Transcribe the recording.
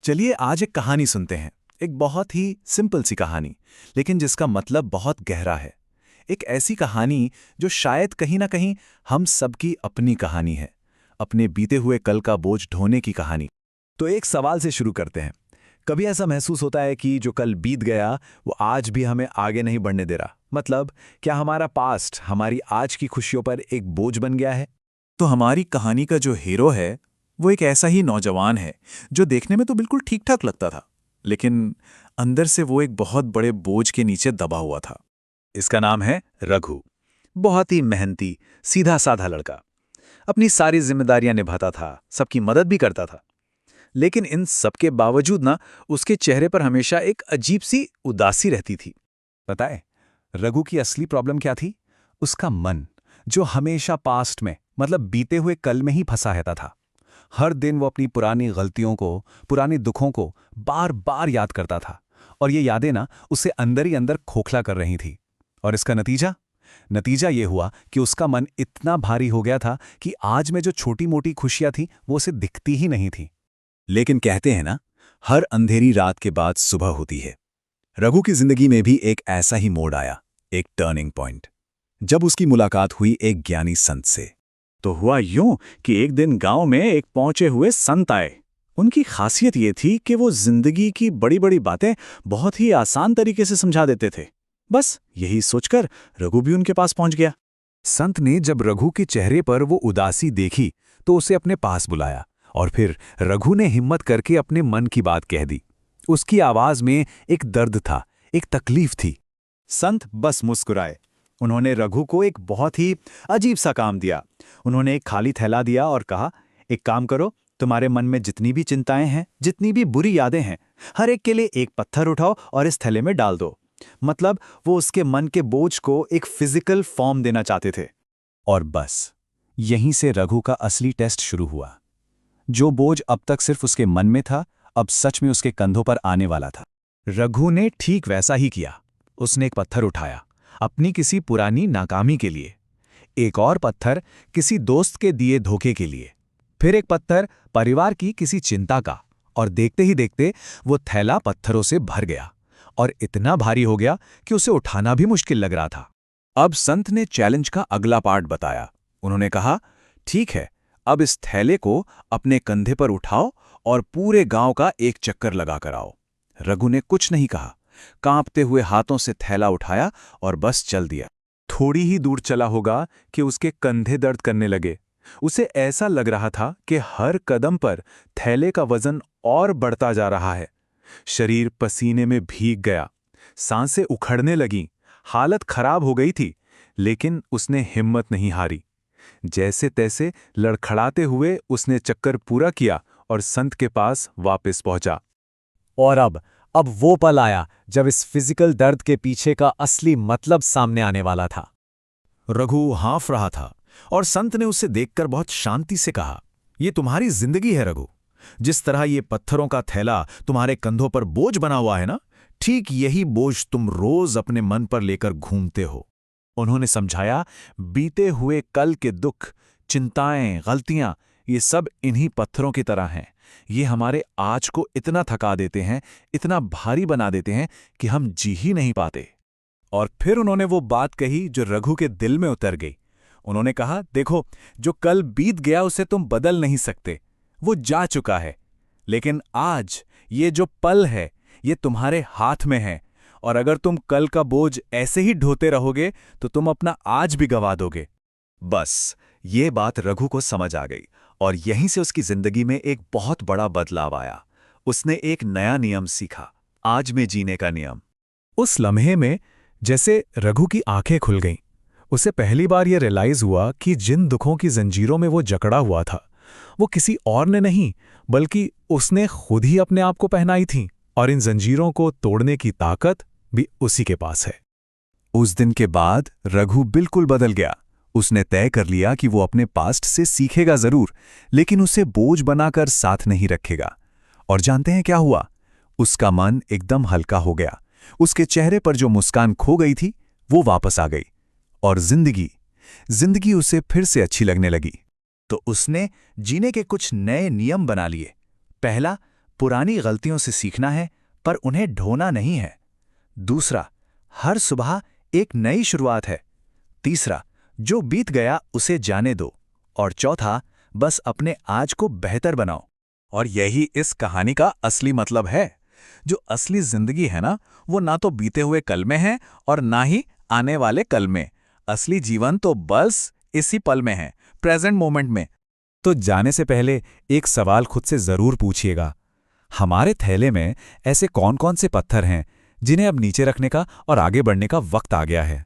चलिए आज एक कहानी सुनते हैं। एक बहुत ही सिंपल सी कहानी, लेकिन जिसका मतलब बहुत गहरा है। एक ऐसी कहानी जो शायद कहीं ना कहीं हम सबकी अपनी कहानी है, अपने बीते हुए कल का बोझ ढोने की कहानी। तो एक सवाल से शुरू करते हैं। कभी ऐसा महसूस होता है कि जो कल बीत गया वो आज भी हमें आगे नहीं बढ़ने दे रहा? मतलब क्या हमारा पास्ट हमारी आज की खुशियों पर एक बोझ बन गया है? तो हमारी कहानी का जो हीरो है वो एक ऐसा ही नौजवान है जो देखने में तो बिल्कुल ठीक ठाक लगता था, लेकिन अंदर से वो एक बहुत बड़े बोझ के नीचे दबा हुआ था। इसका नाम है रघु। बहुत ही मेहनती, सीधा साधा लड़का। अपनी सारी जिम्मेदारियां निभाता था, सबकी मदद भी करता था। लेकिन इन सबके बावजूद ना, उसके चेहरे पर हमेशा एक अजीब सी उदासी रहती थी। पता है रघु की असली प्रॉब्लम क्या थी? उसका मन, जो हमेशा पास्ट में, मतलब बीते हुए कल में ही फंसा रहता था। हर दिन वो अपनी पुरानी गलतियों को, पुराने दुखों को बार बार याद करता था, और ये यादें ना उसे अंदर ही अंदर खोखला कर रही थी। और इसका नतीजा ये हुआ कि उसका मन इतना भारी हो गया था कि आज में जो छोटी मोटी खुशियां थी वो उसे दिखती ही नहीं थी। लेकिन कहते हैं ना, हर अंधेरी रात के बाद सुबह होती है। रघु की जिंदगी में भी एक ऐसा ही मोड़ आया, एक टर्निंग पॉइंट, जब उसकी मुलाकात हुई एक ज्ञानी संत से। तो हुआ यूं कि एक दिन गांव में एक पहुंचे हुए संत आए। उनकी खासियत ये थी कि वो जिंदगी की बड़ी बड़ी बातें बहुत ही आसान तरीके से समझा देते थे। बस यही सोचकर रघु भी उनके पास पहुंच गया। संत ने जब रघु के चेहरे पर वो उदासी देखी तो उसे अपने पास बुलाया, और फिर रघु ने हिम्मत करके अपने मन की बात कह दी। उसकी आवाज में एक दर्द था, एक तकलीफ थी। संत बस मुस्कुराए। उन्होंने रघु को एक बहुत ही अजीब सा काम दिया। उन्होंने एक खाली थैला दिया और कहा, एक काम करो, तुम्हारे मन में जितनी भी चिंताएं हैं, जितनी भी बुरी यादें हैं, हर एक के लिए एक पत्थर उठाओ और इस थैले में डाल दो। मतलब वो उसके मन के बोझ को एक फिजिकल फॉर्म देना चाहते थे। और बस यहीं से रघु का असली टेस्ट शुरू हुआ। जो बोझ अब तक सिर्फ उसके मन में था, अब सच में उसके कंधों पर आने वाला था। रघु ने ठीक वैसा ही किया। उसने एक पत्थर उठाया, अपनी किसी पुरानी नाकामी के लिए। एक और पत्थर किसी दोस्त के दिए धोखे के लिए। फिर एक पत्थर परिवार की किसी चिंता का। और देखते ही देखते वो थैला पत्थरों से भर गया, और इतना भारी हो गया कि उसे उठाना भी मुश्किल लग रहा था। अब संत ने चैलेंज का अगला पार्ट बताया। उन्होंने कहा, ठीक है, अब इस थैले को अपने कंधे पर उठाओ और पूरे गांव का एक चक्कर लगा कर आओ। रघु ने कुछ नहीं कहा, कांपते हुए हाथों से थैला उठाया और बस चल दिया। थोड़ी ही दूर चला होगा कि उसके कंधे दर्द करने लगे। उसे ऐसा लग रहा था कि हर कदम पर थैले का वजन और बढ़ता जा रहा है। शरीर पसीने में भीग गया, सांसें उखड़ने लगीं, हालत खराब हो गई थी। लेकिन उसने हिम्मत नहीं हारी। जैसे तैसे लड़खड़ाते हुए उसने चक्कर पूरा किया और संत के पास वापस पहुंचा। और अब वो पल आया जब इस फिजिकल दर्द के पीछे का असली मतलब सामने आने वाला था। रघु हाँफ रहा था, और संत ने उसे देखकर बहुत शांति से कहा, ये तुम्हारी जिंदगी है रघु। जिस तरह ये पत्थरों का थैला तुम्हारे कंधों पर बोझ बना हुआ है ना, ठीक यही बोझ तुम रोज अपने मन पर लेकर घूमते हो। उन्होंने समझाया, बीते हुए कल के दुख, चिंताएं, गलतियां, ये सब इन्हीं पत्थरों की तरह हैं। ये हमारे आज को इतना थका देते हैं, इतना भारी बना देते हैं कि हम जी ही नहीं पाते। और फिर उन्होंने वो बात कही जो रघु के दिल में उतर गई। उन्होंने कहा, देखो, जो कल बीत गया उसे तुम बदल नहीं सकते, वो जा चुका है। लेकिन आज ये जो पल है, ये तुम्हारे हाथ में है। और अगर तुम कल का बोझ ऐसे ही ढोते रहोगे तो तुम अपना आज भी गंवा दोगे। बस ये बात रघु को समझ आ गई, और यहीं से उसकी जिंदगी में एक बहुत बड़ा बदलाव आया। उसने एक नया नियम सीखा, आज में जीने का नियम। उस लम्हे में जैसे रघु की आंखें खुल गईं। उसे पहली बार यह रियलाइज हुआ कि जिन दुखों की जंजीरों में वो जकड़ा हुआ था, वो किसी और ने नहीं, बल्कि उसने खुद ही अपने आप को पहनाई थी। और इन जंजीरों को तोड़ने की ताकत भी उसी के पास है। उस दिन के बाद रघु बिल्कुल बदल गया। उसने तय कर लिया कि वो अपने पास्ट से सीखेगा जरूर, लेकिन उसे बोझ बनाकर साथ नहीं रखेगा। और जानते हैं क्या हुआ? उसका मन एकदम हल्का हो गया। उसके चेहरे पर जो मुस्कान खो गई थी वो वापस आ गई, और जिंदगी उसे फिर से अच्छी लगने लगी। तो उसने जीने के कुछ नए नियम बना लिए। पहला, पुरानी गलतियों से सीखना है, पर उन्हें ढोना नहीं है। दूसरा, हर सुबह एक नई शुरुआत है। तीसरा, जो बीत गया उसे जाने दो। और चौथा, बस अपने आज को बेहतर बनाओ। और यही इस कहानी का असली मतलब है। जो असली जिंदगी है ना, वो ना तो बीते हुए कल में है और ना ही आने वाले कल में। असली जीवन तो बस इसी पल में है, प्रेजेंट मोमेंट में। तो जाने से पहले एक सवाल खुद से जरूर पूछिएगा, हमारे थैले में ऐसे कौन कौन से पत्थर हैं जिन्हें अब नीचे रखने का और आगे बढ़ने का वक्त आ गया है।